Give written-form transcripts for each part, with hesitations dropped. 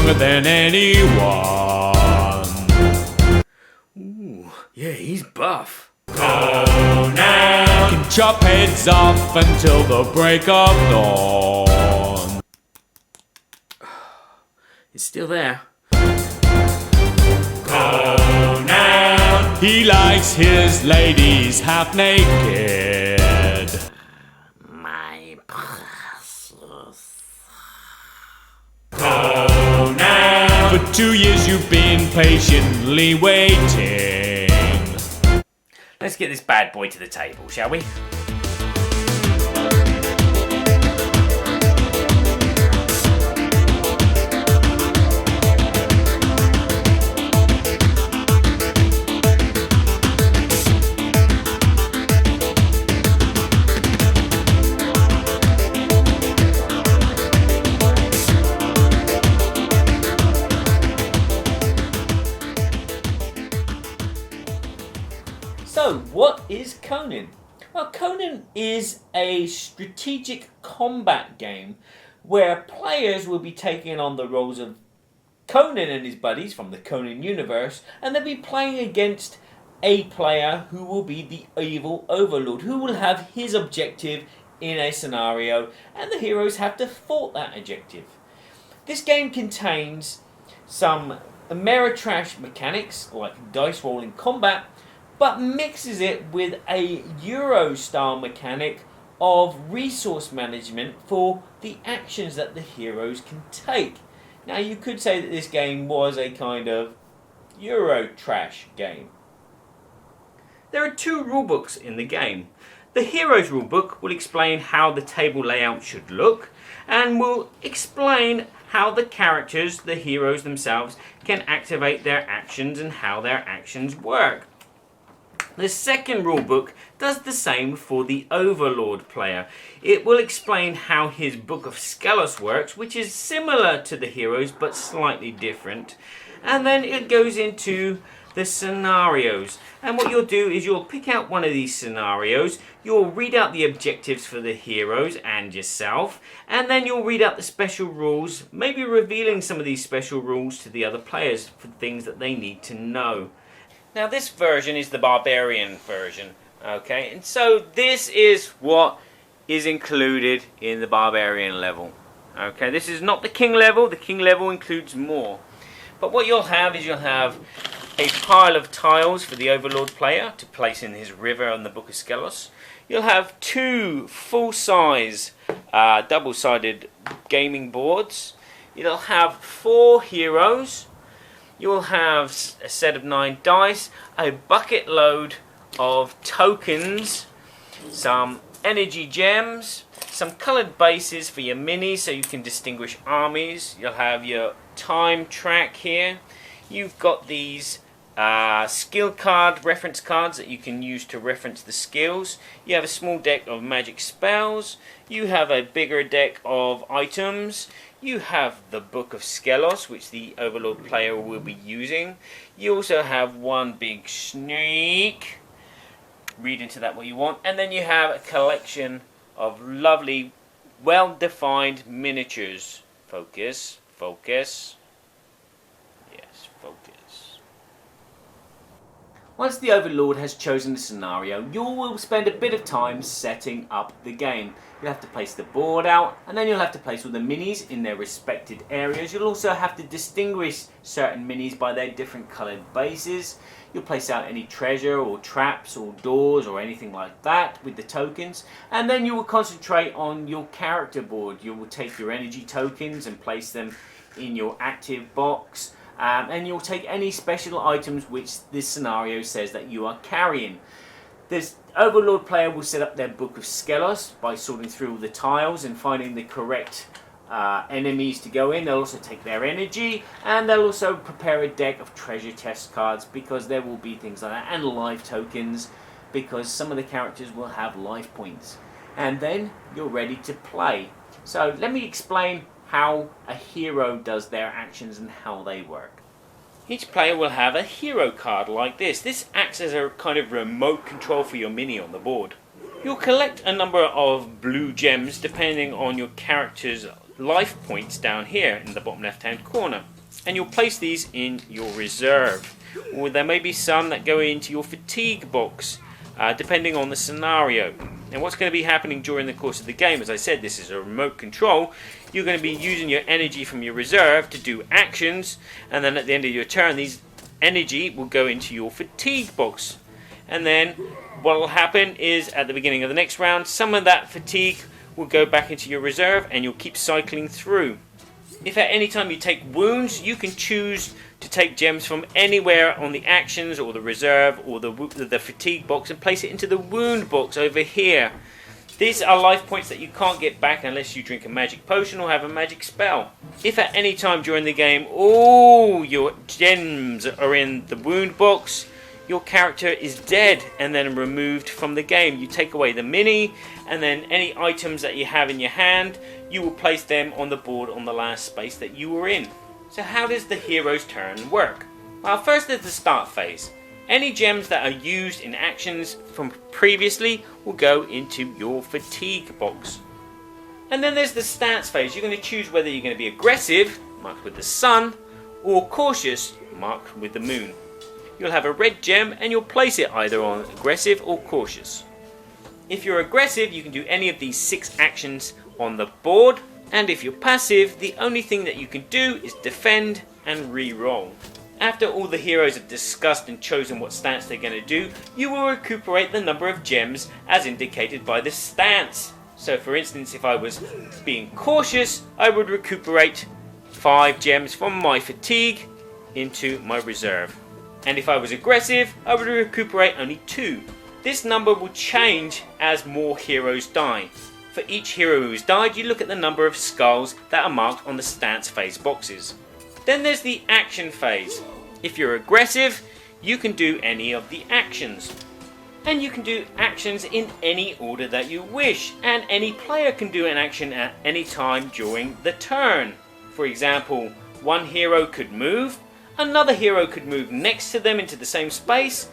stronger than anyone. Ooh, yeah, he's buff. Conan can chop heads off until the break of dawn. It's still there. Conan, he likes his ladies half naked. My precious. Conan, for 2 years you've been patiently waiting. Let's get this bad boy to the table, shall we? So, what is Conan? Well, Conan is a strategic combat game where players will be taking on the roles of Conan and his buddies from the Conan universe, and they'll be playing against a player who will be the evil overlord, who will have his objective in a scenario, and the heroes have to thwart that objective. This game contains some Ameritrash mechanics, like dice rolling combat, but mixes it with a Euro-style mechanic of resource management for the actions that the heroes can take. Now, you could say that this game was a kind of Euro-trash game. There are 2 rulebooks in the game. The Heroes rulebook will explain how the table layout should look, and will explain how the characters, the heroes themselves, can activate their actions and how their actions work. The second rulebook does the same for the Overlord player. It will explain how his Book of Skelos works, which is similar to the heroes but slightly different. And then it goes into the scenarios. And what you'll do is you'll pick out one of these scenarios, you'll read out the objectives for the heroes and yourself, and then you'll read out the special rules, maybe revealing some of these special rules to the other players for things that they need to know. Now, this version is the Barbarian version, okay? And so this is what is included in the Barbarian level, okay? This is not the King level. The King level includes more. But what you'll have is you'll have a pile of tiles for the Overlord player to place in his river on the Book of Skelos. You'll have 2 full-size double-sided gaming boards. You'll have 4 heroes. You will have a set of 9 dice, a bucket load of tokens, some energy gems, some coloured bases for your minis so you can distinguish armies. You'll have your time track here. You've got these skill card reference cards that you can use to reference the skills. You have a small deck of magic spells. You have a bigger deck of items. You have the Book of Skelos, which the Overlord player will be using. You also have one big snake. Read into that what you want. And then you have a collection of lovely, well-defined miniatures. Focus, focus. Yes, focus. Once the Overlord has chosen the scenario, you will spend a bit of time setting up the game. You'll have to place the board out, and then you'll have to place all the minis in their respected areas. You'll also have to distinguish certain minis by their different coloured bases. You'll place out any treasure or traps or doors or anything like that with the tokens, and then you will concentrate on your character board. You will take your energy tokens and place them in your active box. And you'll take any special items which this scenario says that you are carrying. This Overlord player will set up their Book of Skelos by sorting through all the tiles and finding the correct enemies to go in. They'll also take their energy, and they'll also prepare a deck of treasure chest cards, because there will be things like that, and life tokens, because some of the characters will have life points. And then you're ready to play. So let me explain how a hero does their actions and how they work. Each player will have a hero card like this. This acts as a kind of remote control for your mini on the board. You'll collect a number of blue gems depending on your character's life points down here in the bottom left hand corner, and you'll place these in your reserve, or there may be some that go into your fatigue box, depending on the scenario. And what's going to be happening during the course of the game, as I said, this is a remote control. You're going to be using your energy from your reserve to do actions, and then at the end of your turn, these energy will go into your fatigue box. And then what will happen is at the beginning of the next round, some of that fatigue will go back into your reserve, and you'll keep cycling through. If at any time you take wounds, you can choose to take gems from anywhere on the actions or the reserve or the fatigue box and place it into the wound box over here. These are life points that you can't get back unless you drink a magic potion or have a magic spell. If at any time during the game all your gems are in the wound box, your character is dead and then removed from the game. You take away the mini, and then any items that you have in your hand, you will place them on the board on the last space that you were in. So how does the hero's turn work? Well, first there's the start phase. Any gems that are used in actions from previously will go into your fatigue box. And then there's the stats phase. You're going to choose whether you're going to be aggressive, marked with the sun, or cautious, marked with the moon. You'll have a red gem and you'll place it either on aggressive or cautious. If you're aggressive, you can do any of these 6 actions on the board, and if you're passive, the only thing that you can do is defend and re-roll. After all the heroes have discussed and chosen what stance they're going to do, you will recuperate the number of gems as indicated by the stance. So for instance, if I was being cautious, I would recuperate 5 gems from my fatigue into my reserve. And if I was aggressive, I would recuperate only 2. This number will change as more heroes die. For each hero who's died, you look at the number of skulls that are marked on the stance phase boxes. Then there's the action phase. If you're aggressive, you can do any of the actions. And you can do actions in any order that you wish, and any player can do an action at any time during the turn. For example, one hero could move, another hero could move next to them into the same space,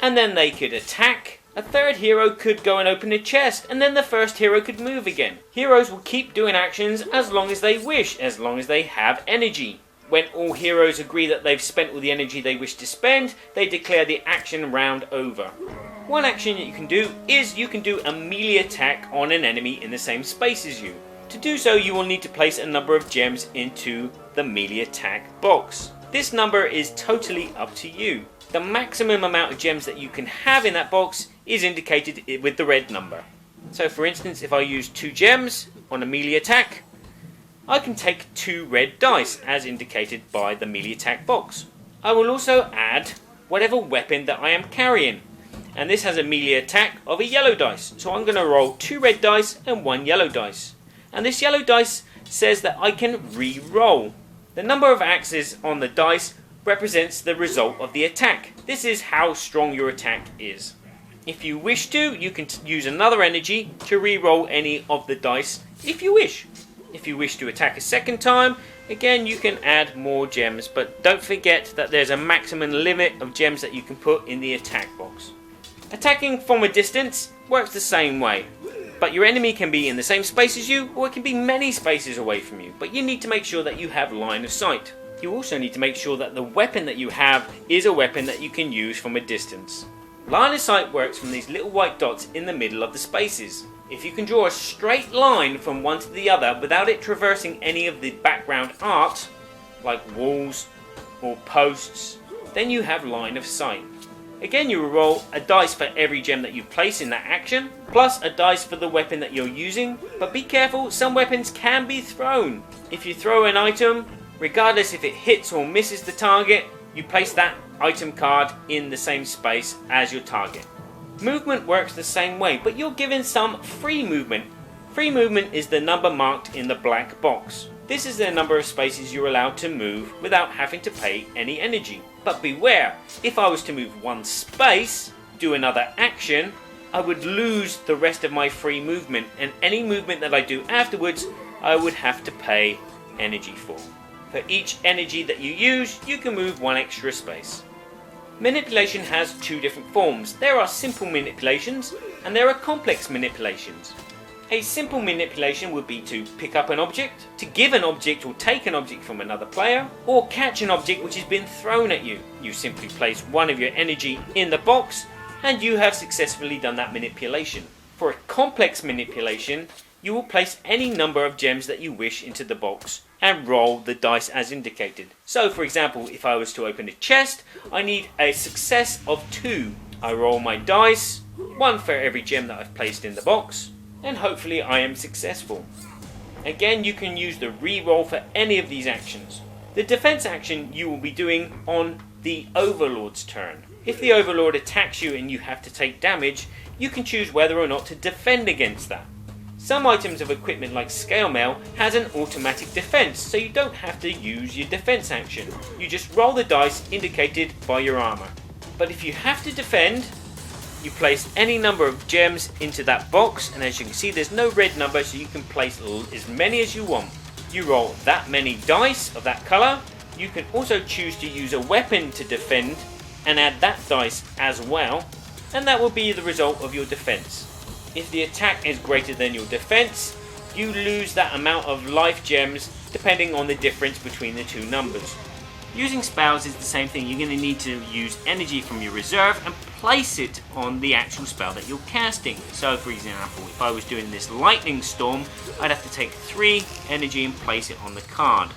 and then they could attack. A third hero could go and open a chest, and then the first hero could move again. Heroes will keep doing actions as long as they wish, as long as they have energy. When all heroes agree that they've spent all the energy they wish to spend, they declare the action round over. One action that you can do is you can do a melee attack on an enemy in the same space as you. To do so, you will need to place a number of gems into the melee attack box. This number is totally up to you. The maximum amount of gems that you can have in that box is indicated with the red number. So for instance, if I use 2 gems on a melee attack, I can take 2 red dice as indicated by the melee attack box. I will also add whatever weapon that I am carrying, and this has a melee attack of a yellow dice. So I'm going to roll 2 red dice and 1 yellow dice. And this yellow dice says that I can re-roll. The number of axes on the dice represents the result of the attack. This is how strong your attack is. If you wish to, you can use another energy to re-roll any of the dice if you wish. If you wish to attack a second time, again you can add more gems, but don't forget that there's a maximum limit of gems that you can put in the attack box. Attacking from a distance works the same way, but your enemy can be in the same space as you, or it can be many spaces away from you, but you need to make sure that you have line of sight. You also need to make sure that the weapon that you have is a weapon that you can use from a distance. Line of sight works from these little white dots in the middle of the spaces. If you can draw a straight line from one to the other without it traversing any of the background art, like walls or posts, then you have line of sight. Again, you will roll a dice for every gem that you place in that action, plus a dice for the weapon that you're using, but be careful, some weapons can be thrown. If you throw an item, regardless if it hits or misses the target, you place that item card in the same space as your target. Movement works the same way, but you're given some free movement. Free movement is the number marked in the black box. This is the number of spaces you're allowed to move without having to pay any energy. But beware, if I was to move one space, do another action, I would lose the rest of my free movement, and any movement that I do afterwards, I would have to pay energy for. For each energy that you use, you can move 1 extra space. Manipulation has 2 different forms. There are simple manipulations and there are complex manipulations. A simple manipulation would be to pick up an object, to give an object or take an object from another player, or catch an object which has been thrown at you. You simply place one of your energy in the box and you have successfully done that manipulation. For a complex manipulation, you will place any number of gems that you wish into the box and roll the dice as indicated. So for example, if I was to open a chest, I need a success of 2. I roll my dice, 1 for every gem that I've placed in the box, and hopefully I am successful. Again, you can use the re-roll for any of these actions. The defense action you will be doing on the Overlord's turn. If the Overlord attacks you and you have to take damage, you can choose whether or not to defend against that. Some items of equipment like scale mail has an automatic defense, so you don't have to use your defense action. You just roll the dice indicated by your armor. But if you have to defend, you place any number of gems into that box, and as you can see there's no red number, so you can place as many as you want. You roll that many dice of that colour. You can also choose to use a weapon to defend and add that dice as well, and that will be the result of your defense. If the attack is greater than your defense, you lose that amount of life gems depending on the difference between the two numbers. Using spells is the same thing. You're going to need to use energy from your reserve and place it on the actual spell that you're casting. So for example, if I was doing this lightning storm, I'd have to take 3 energy and place it on the card.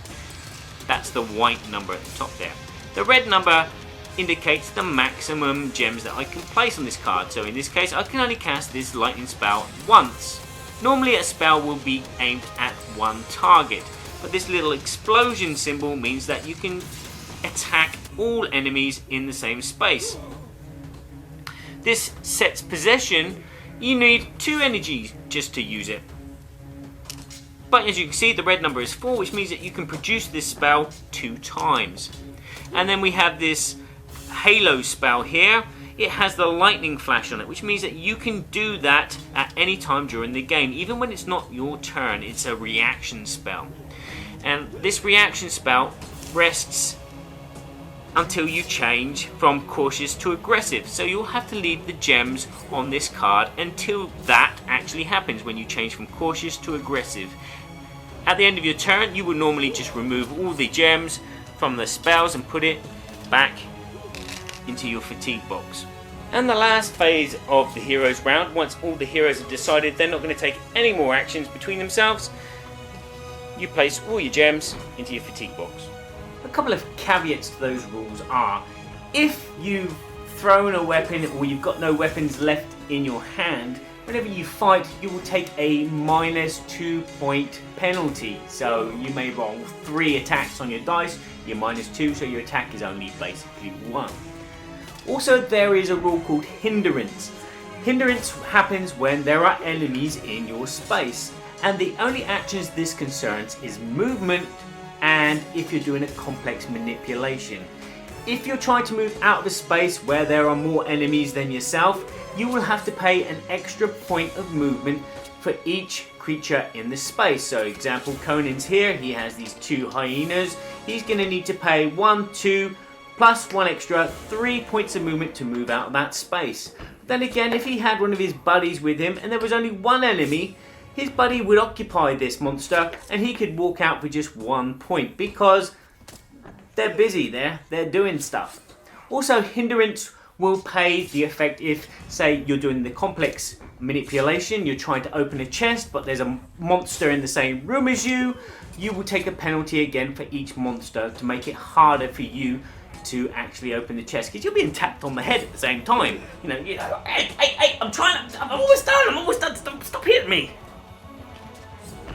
That's the white number at the top there. The red number indicates the maximum gems that I can place on this card. So in this case, I can only cast this lightning spell once. Normally a spell will be aimed at one target, but this little explosion symbol means that you can attack all enemies in the same space. This sets possession. You need 2 energies just to use it. But as you can see, the red number is 4, which means that you can produce this spell 2 times. And then we have this Halo spell here. It has the lightning flash on it, which means that you can do that at any time during the game, even when it's not your turn. It's a reaction spell. And this reaction spell rests until you change from cautious to aggressive. So you'll have to leave the gems on this card until that actually happens, when you change from cautious to aggressive. At the end of your turn, you will normally just remove all the gems from the spells and put it back into your fatigue box. And the last phase of the heroes round, once all the heroes have decided they're not going to take any more actions between themselves, you place all your gems into your fatigue box. A couple of caveats to those rules are, if you've thrown a weapon or you've got no weapons left in your hand, whenever you fight you will take a -2 point penalty. So you may roll 3 attacks on your dice, you're -2, so your attack is only basically 1. Also, there is a rule called hindrance. Hindrance happens when there are enemies in your space, and the only actions this concerns is movement and if you're doing a complex manipulation. If you're trying to move out of a space where there are more enemies than yourself, you will have to pay an extra point of movement for each creature in the space. So example, Conan's here, he has these 2 hyenas. He's going to need to pay 1, 2, plus 1 extra, 3 points of movement to move out of that space. Then again, if he had one of his buddies with him and there was only 1 enemy, his buddy would occupy this monster and he could walk out for just 1 point because they're busy there, they're doing stuff. Also, hindrance will pay the effect if, say, you're doing the complex manipulation, you're trying to open a chest but there's a monster in the same room as you, you will take a penalty again for each monster to make it harder for you to actually open the chest, because you're being tapped on the head at the same time. You know, hey, I'm almost done, stop hitting me.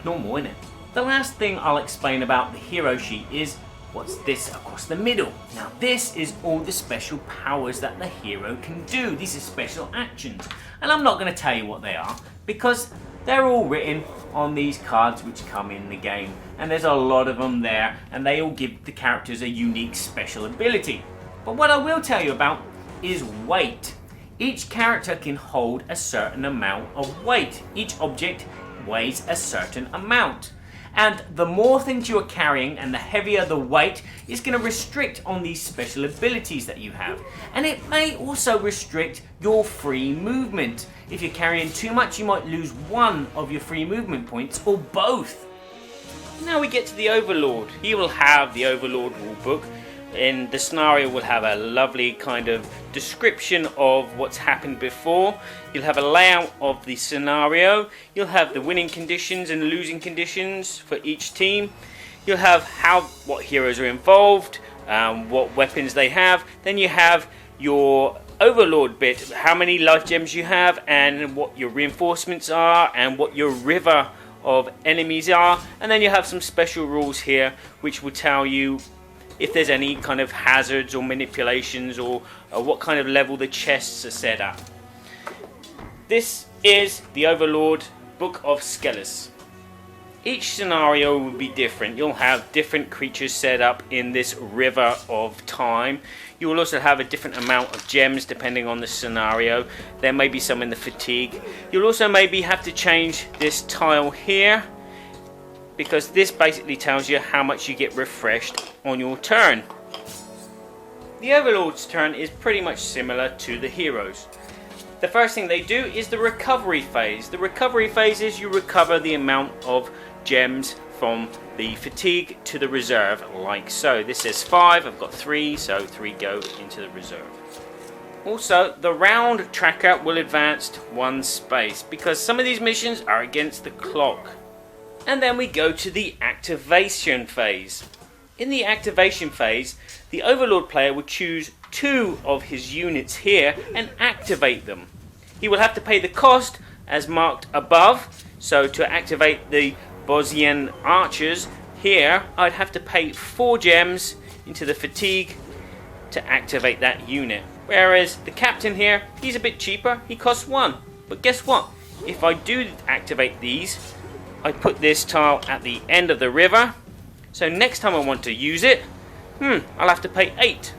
Normal, isn't it? The last thing I'll explain about the hero sheet is what's this across the middle. Now this is all the special powers that the hero can do. These are special actions, and I'm not going to tell you what they are because they're all written on these cards which come in the game, and there's a lot of them there, and they all give the characters a unique special ability. But what I will tell you about is weight. Each character can hold a certain amount of weight. Each object weighs a certain amount, And the more things you are carrying and the heavier the weight is going to restrict on these special abilities that you have. And it may also restrict your free movement. If you're carrying too much, you might lose one of your free movement points or both. Now we get to the Overlord. He will have the Overlord rulebook. In the scenario will have a lovely kind of description of what's happened before. You'll have a layout of the scenario. You'll have the winning conditions and losing conditions for each team. You'll have what heroes are involved, what weapons they have. Then you have your Overlord bit, how many life gems you have and what your reinforcements are and what your river of enemies are. And then you have some special rules here which will tell you if there's any kind of hazards or manipulations or what kind of level the chests are set at. This is the Overlord Book of Skelos. Each scenario will be different. You'll have different creatures set up in this river of time. You will also have a different amount of gems depending on the scenario. There may be some in the fatigue. You'll also maybe have to change this tile here, because this basically tells you how much you get refreshed on your turn. The Overlord's turn is pretty much similar to the heroes. The first thing they do is the recovery phase. The recovery phase is you recover the amount of gems from the fatigue to the reserve, like so. This says 5, I've got 3, so 3 go into the reserve. Also, the round tracker will advance 1 space because some of these missions are against the clock. And then we go to the activation phase. In the activation phase, the Overlord player will choose 2 of his units here and activate them. He will have to pay the cost as marked above. So to activate the Bosnian archers here, I'd have to pay 4 gems into the fatigue to activate that unit. Whereas the captain here, he's a bit cheaper, he costs 1. But guess what? If I do activate these, I put this tile at the end of the river, so next time I want to use it, I'll have to pay 8.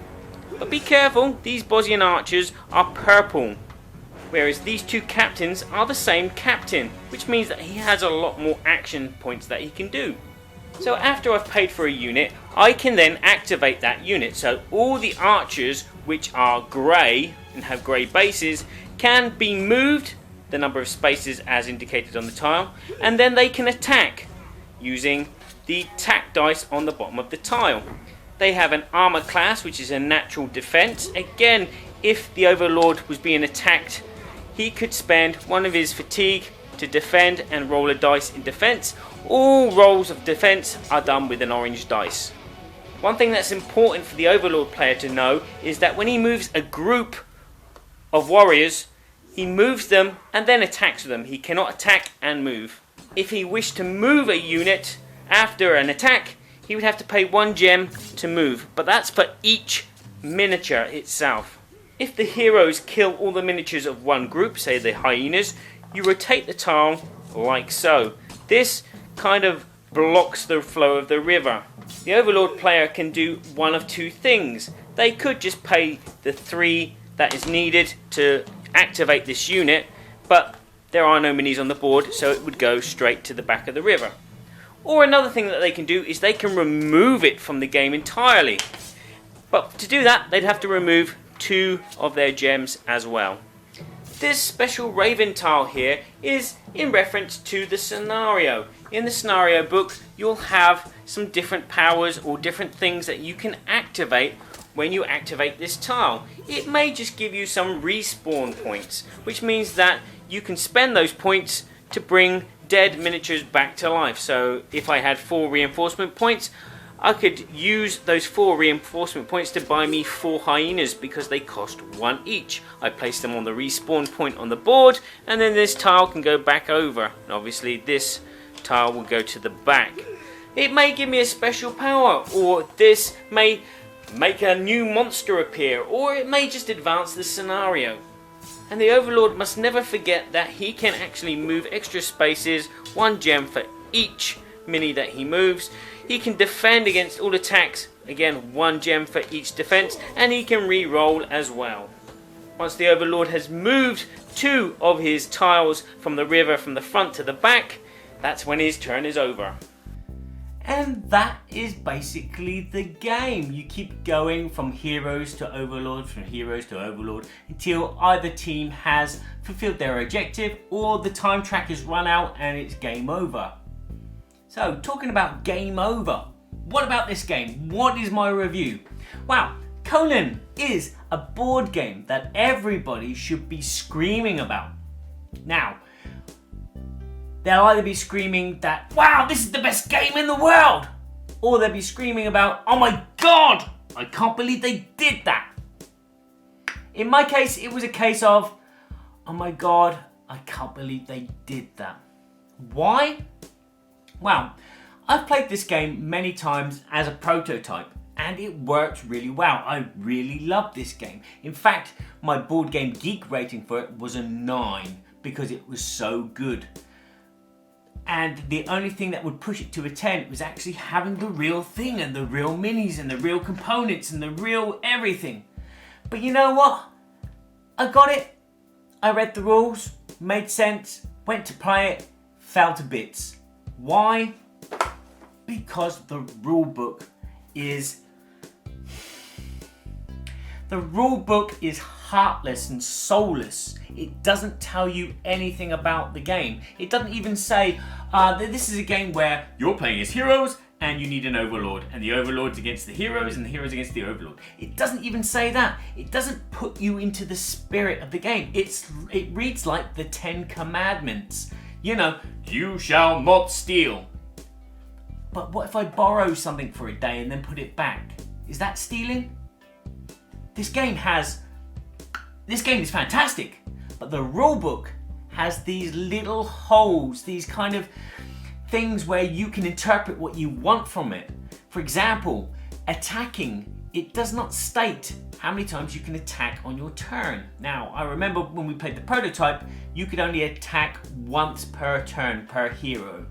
But be careful, these Bosnian archers are purple, whereas these 2 captains are the same captain, which means that he has a lot more action points that he can do. So after I've paid for a unit, I can then activate that unit. So all the archers which are grey and have grey bases can be moved the number of spaces as indicated on the tile, and then they can attack using the attack dice on the bottom of the tile. They have an armor class which is a natural defense. Again, if the Overlord was being attacked, he could spend 1 of his fatigue to defend and roll a dice in defense. All rolls of defense are done with an orange dice. One thing that's important for the Overlord player to know is that when he moves a group of warriors, he moves them and then attacks them. He cannot attack and move. If he wished to move a unit after an attack, he would have to pay 1 gem to move, but that's for each miniature itself. If the heroes kill all the miniatures of one group, say the hyenas, you rotate the tile like so. This kind of blocks the flow of the river. The Overlord player can do one of 2 things. They could just pay the 3 that is needed to activate this unit, but there are no minis on the board, so it would go straight to the back of the river. Or another thing that they can do is they can remove it from the game entirely. But to do that, they'd have to remove 2 of their gems as well. This special Raven tile here is in reference to the scenario. In the scenario book, you'll have some different powers or different things that you can activate when you activate this tile. It may just give you some respawn points, which means that you can spend those points to bring dead miniatures back to life. So if I had 4 reinforcement points, I could use those 4 reinforcement points to buy me 4 hyenas because they cost 1 each. I place them on the respawn point on the board, and then this tile can go back over. And obviously this tile will go to the back. It may give me a special power, or this may make a new monster appear, or it may just advance the scenario. And the Overlord must never forget that he can actually move extra spaces, 1 gem for each mini that he moves. He can defend against all attacks, again 1 gem for each defense, and he can re-roll as well. Once the Overlord has moved 2 of his tiles from the river from the front to the back, that's when his turn is over. And that is basically the game. You keep going from heroes to overlord, from heroes to overlord, until either team has fulfilled their objective or the time track has run out and it's game over. So, talking about game over, what about this game? What is my review? Wow, Conan is a board game that everybody should be screaming about. Now, they'll either be screaming that, wow, this is the best game in the world! Or they'll be screaming about, oh my god, I can't believe they did that! In my case, it was a case of, oh my god, I can't believe they did that. Why? Well, I've played this game many times as a prototype, and it works really well. I really love this game. In fact, my Board Game Geek rating for it was a 9 because it was so good. And the only thing that would push it to a 10 was actually having the real thing and the real minis and the real components and the real everything. But you know what? I got it. I read the rules, made sense, went to play it, fell to bits. Why? Because the rulebook is heartless and soulless. It doesn't tell you anything about the game. It doesn't even say that this is a game where you're playing as heroes and you need an overlord, and the overlord's against the heroes and the heroes against the overlord. It doesn't even say that. It doesn't put you into the spirit of the game. It reads like the 10 Commandments. You know, you shall not steal. But what if I borrow something for a day and then put it back? Is that stealing? This game is fantastic, but the rulebook has these little holes, these kind of things where you can interpret what you want from it. For example, attacking, it does not state how many times you can attack on your turn. Now, I remember when we played the prototype, you could only attack once per turn per hero,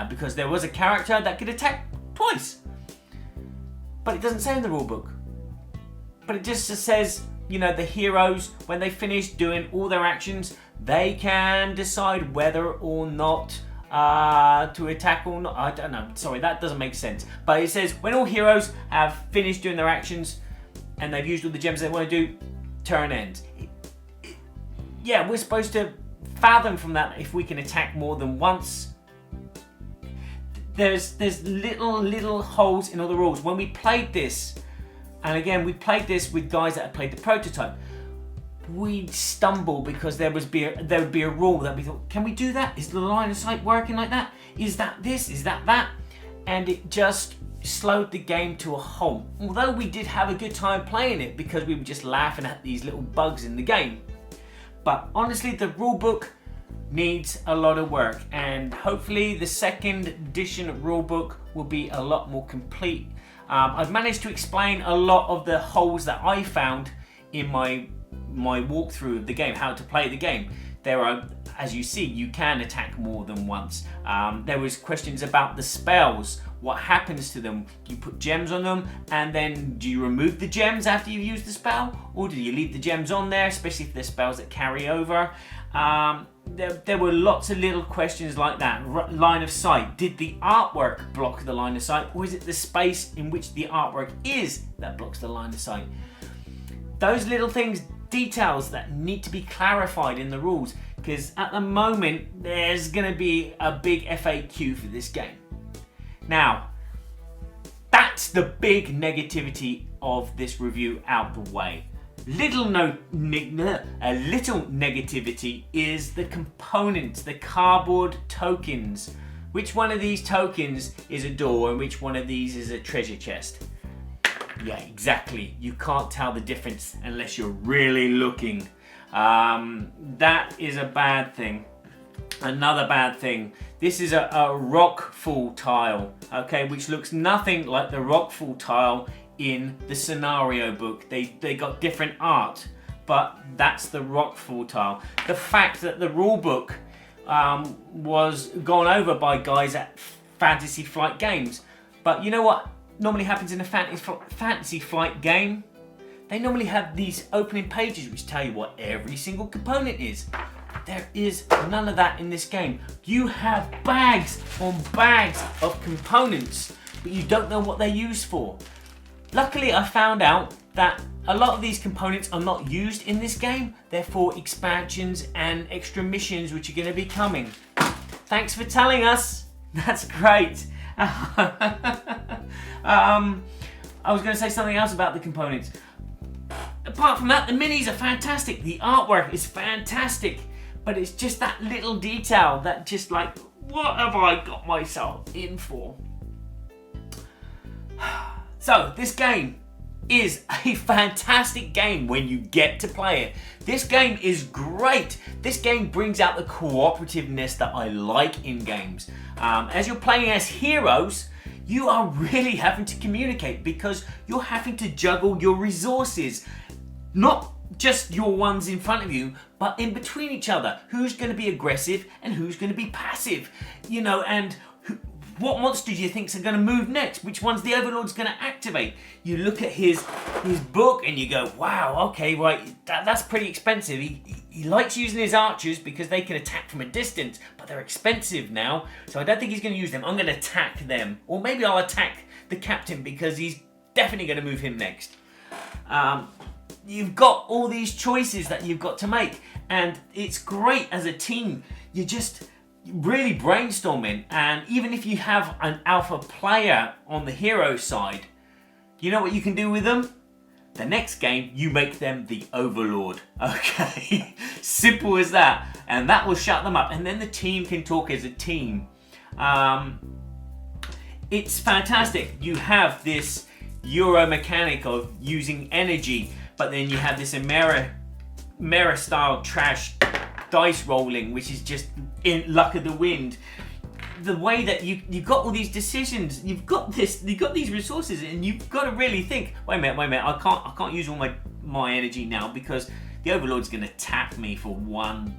because there was a character that could attack twice. But it doesn't say in the rulebook. But it just says, you know, the heroes, when they finish doing all their actions, they can decide whether or not to attack or not. I don't know, sorry, that doesn't make sense. But it says, when all heroes have finished doing their actions and they've used all the gems they want to do, turn ends. Yeah, we're supposed to fathom from that if we can attack more than once. There's little holes in all the rules. When we played this, and again, we played this with guys that had played the prototype, we'd stumble because there would be a rule that we thought, can we do that? Is the line of sight working like that? Is that this? Is that that? And it just slowed the game to a halt. Although we did have a good time playing it because we were just laughing at these little bugs in the game. But honestly, the rulebook needs a lot of work, and hopefully the second edition rulebook will be a lot more complete. I've managed to explain a lot of the holes that I found in my walkthrough of the game, how to play the game. There are, as you see, you can attack more than once. There was questions about the spells. What happens to them? You put gems on them, and then do you remove the gems after you've used the spell? Or do you leave the gems on there, especially if they're spells that carry over? There were lots of little questions like that. Line of sight. Did the artwork block the line of sight, or is it the space in which the artwork is that blocks the line of sight? Those little things, details that need to be clarified in the rules, because at the moment there's going to be a big FAQ for this game. Now, that's the big negativity of this review out the way. A little negativity is the components, the cardboard tokens. Which one of these tokens is a door and which one of these is a treasure chest? Yeah, exactly. You can't tell the difference unless you're really looking. That is a bad thing. Another bad thing. This is a rockfall tile, okay, which looks nothing like the rockfall tile in the scenario book. They got different art, but that's the rockfall tile. The fact that the rule book was gone over by guys at Fantasy Flight Games. But you know what normally happens in a Fantasy Flight game? They normally have these opening pages which tell you what every single component is. there is none of that in this game. You have bags on bags of components, but you don't know what they're used for. Luckily, I found out that a lot of these components are not used in this game. They're for expansions and extra missions which are going to be coming. Thanks for telling us. That's great. I was going to say something else about the components. Apart from that, the minis are fantastic. The artwork is fantastic. But it's just that little detail that just like, what have I got myself in for? So, this game is a fantastic game when you get to play it. This game is great. This game brings out the cooperativeness that I like in games. As you're playing as heroes, you are really having to communicate because you're having to juggle your resources. Not just your ones in front of you, but in between each other. Who's going to be aggressive and who's going to be passive? You know, and what monster do you think are going to move next? Which one's the Overlord's going to activate? You look at his book and you go, wow, okay, right, that's pretty expensive. He likes using his archers because they can attack from a distance, but they're expensive now, so I don't think he's going to use them. I'm going to attack them. Or maybe I'll attack the captain because he's definitely going to move him next. You've got all these choices that you've got to make, and it's great as a team. You're just really brainstorming, and even if you have an alpha player on the hero side, you know what you can do with them? The next game, you make them the Overlord. Okay, simple as that, and that will shut them up, and then the team can talk as a team. It's fantastic. You have this Euro mechanic of using energy, but then you have this Amera style trash dice rolling, which is just in luck of the wind. The way that you've got all these decisions, you've got these resources, and you've got to really think. Wait a minute, I can't use all my energy now because the Overlord's going to tap me for one,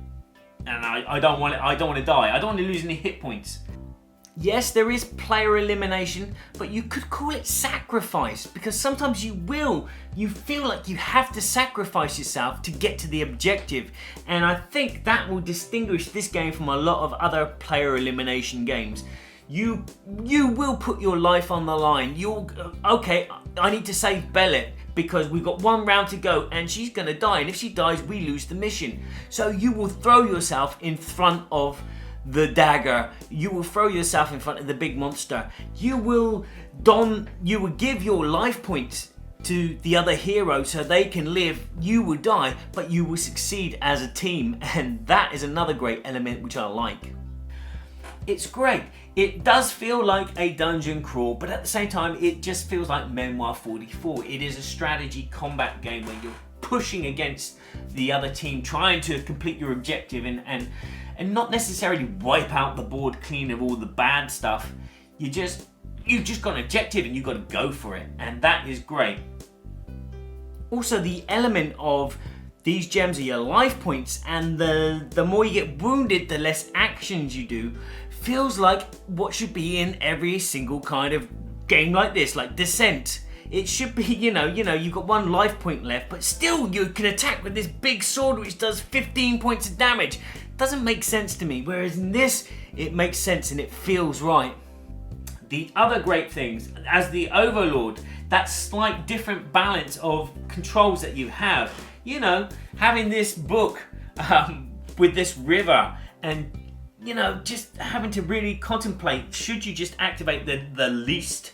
and I don't want to die. I don't want to lose any hit points. Yes, there is player elimination, but you could call it sacrifice because sometimes you feel like you have to sacrifice yourself to get to the objective, and I think that will distinguish this game from a lot of other player elimination games. You will put your life on the line. Okay, I need to save Bellet because we've got one round to go and she's going to die, and if she dies, we lose the mission. So you will throw yourself in front of the dagger, you will throw yourself in front of the big monster, you will give your life points to the other hero so they can live, you will die, but you will succeed as a team, and that is another great element which I like. It's great. It does feel like a dungeon crawl, but at the same time it just feels like Memoir 44. It is a strategy combat game where you're pushing against the other team, trying to complete your objective and not necessarily wipe out the board clean of all the bad stuff. You've just got an objective and you've got to go for it, and that is great. Also, the element of these gems are your life points, and the more you get wounded, the less actions you do, feels like what should be in every single kind of game like this, like Descent. It should be, you've got one life point left, but still you can attack with this big sword which does 15 points of damage. Doesn't make sense to me, whereas in this, it makes sense and it feels right. The other great things, as the Overlord, that slight different balance of controls that you have. Having this book with this river and, just having to really contemplate, should you just activate the least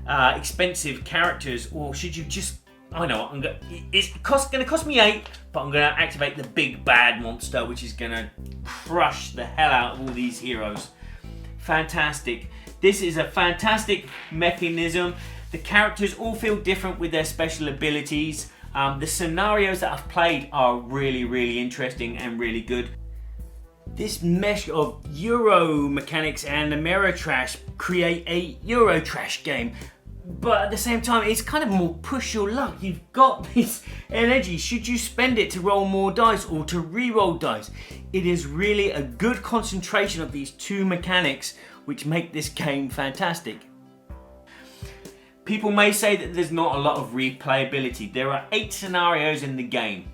expensive characters, or should you just, it's going to cost me 8, but I'm going to activate the big bad monster, which is going to crush the hell out of all these heroes. Fantastic. This is a fantastic mechanism. The characters all feel different with their special abilities. The scenarios that I've played are really, really interesting and really good. This mesh of Euro mechanics and Ameritrash create a Eurotrash game. But at the same time, it's kind of more push your luck. You've got this energy. Should you spend it to roll more dice or to re-roll dice? It is really a good concentration of these two mechanics which make this game fantastic. People may say that there's not a lot of replayability. There are 8 scenarios in the game.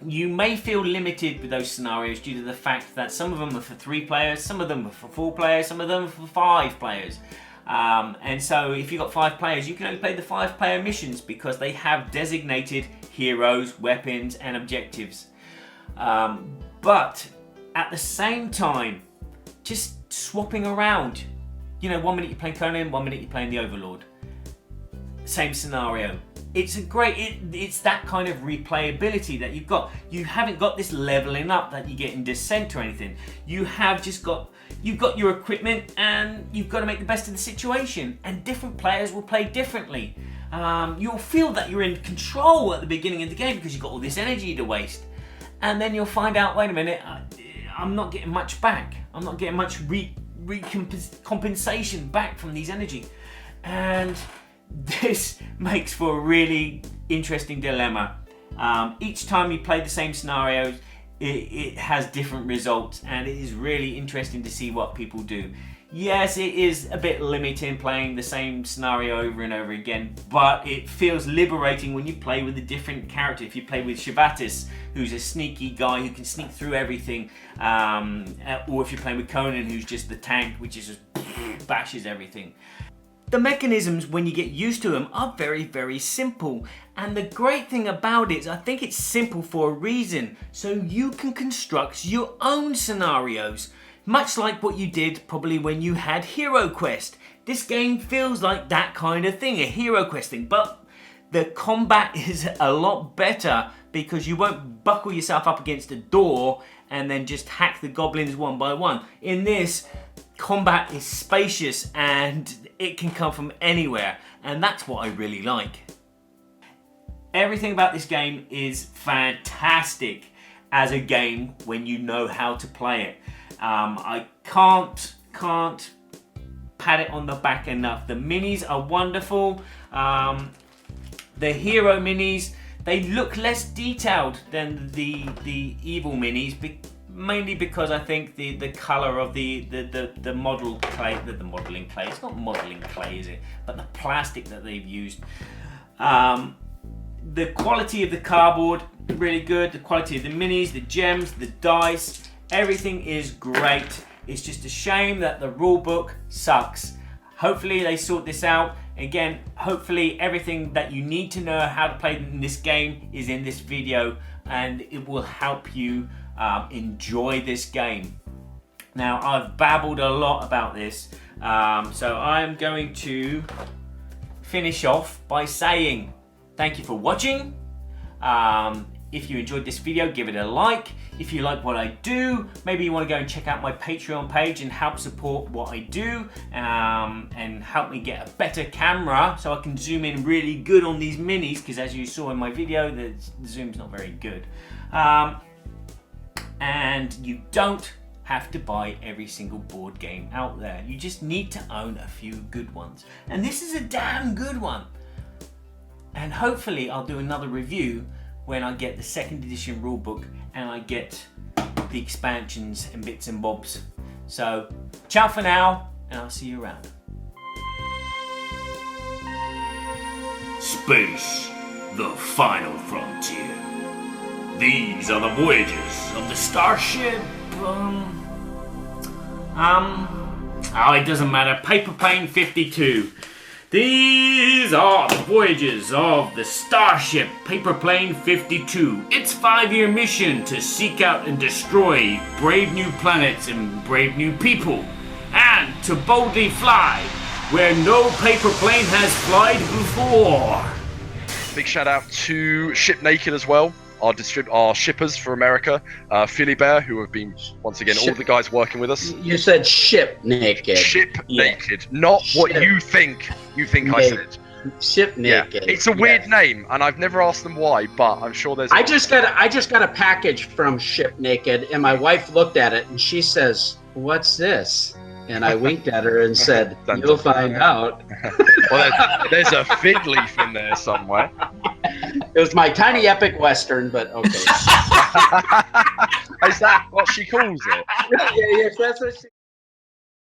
you may feel limited with those scenarios due to the fact that some of them are for 3 players, some of them are for 4 players, some of them are for 5 players. And so if you've got 5 players, you can only play the 5-player missions because they have designated heroes, weapons, and objectives. But at the same time, just swapping around. You know, 1 minute you're playing Conan, 1 minute you're playing the Overlord. Same scenario. It's a great, it's that kind of replayability that you've got. You haven't got this leveling up that you get in Descent or anything. You have just got, you've got your equipment and you've got to make the best of the situation. And different players will play differently. You'll feel that you're in control at the beginning of the game because you've got all this energy to waste. And then you'll find out, wait a minute, I'm not getting much back. I'm not getting much compensation back from these energy. And this makes for a really interesting dilemma. Each time you play the same scenarios, it has different results, and it is really interesting to see what people do. Yes, it is a bit limiting playing the same scenario over and over again, but it feels liberating when you play with a different character. If you play with Shivatis, who's a sneaky guy who can sneak through everything, or if you're playing with Conan, who's just the tank, which is just bashes everything. The mechanisms, when you get used to them, are very, very simple. And the great thing about it is I think it's simple for a reason. So you can construct your own scenarios, much like what you did probably when you had Hero Quest. This game feels like that kind of thing, a Hero Quest thing, but the combat is a lot better because you won't buckle yourself up against a door and then just hack the goblins one by one. In this, combat is spacious and it can come from anywhere, and that's what I really like. Everything about this game is fantastic as a game when you know how to play it. I can't pat it on the back enough. The minis are wonderful. The hero minis, they look less detailed than the evil minis, mainly because I think the colour of the model clay, the modelling clay, it's not modelling clay, is it? But the plastic that they've used. The quality of the cardboard, really good. The quality of the minis, the gems, the dice, everything is great. It's just a shame that the rulebook sucks. Hopefully they sort this out. Again, hopefully everything that you need to know how to play in this game is in this video, and it will help you enjoy this game. Now, I've babbled a lot about this, so I'm going to finish off by saying thank you for watching. If you enjoyed this video, give it a like. If you like what I do, maybe you want to go and check out my Patreon page and help support what I do, and help me get a better camera so I can zoom in really good on these minis, because as you saw in my video, the zoom's not very good. And you don't have to buy every single board game out there. You just need to own a few good ones. And this is a damn good one. And hopefully I'll do another review when I get the 2nd edition rulebook and I get the expansions and bits and bobs. So, ciao for now, and I'll see you around. Space, the final frontier. These are the voyages of the starship. Oh, it doesn't matter. Paper Plane 52. These are the voyages of the starship Paper Plane 52. Its 5-year mission to seek out and destroy brave new planets and brave new people, and to boldly fly where no paper plane has flied before. Big shout out to Ship Naked as well, our shippers for America, Philly Bear, who have been, once again, all the guys working with us. You said Ship Naked. Ship Naked, not what you think I said. Ship Naked. Yeah. It's a weird name, and I've never asked them why, but I'm sure there's. I just got a package from Ship Naked, and my wife looked at it and she says, "What's this?" And I winked at her and said, "You'll find out." Well, there's a fig leaf in there somewhere. It was my tiny epic western, but okay. Is that what she calls it? Yeah, yes, that's what she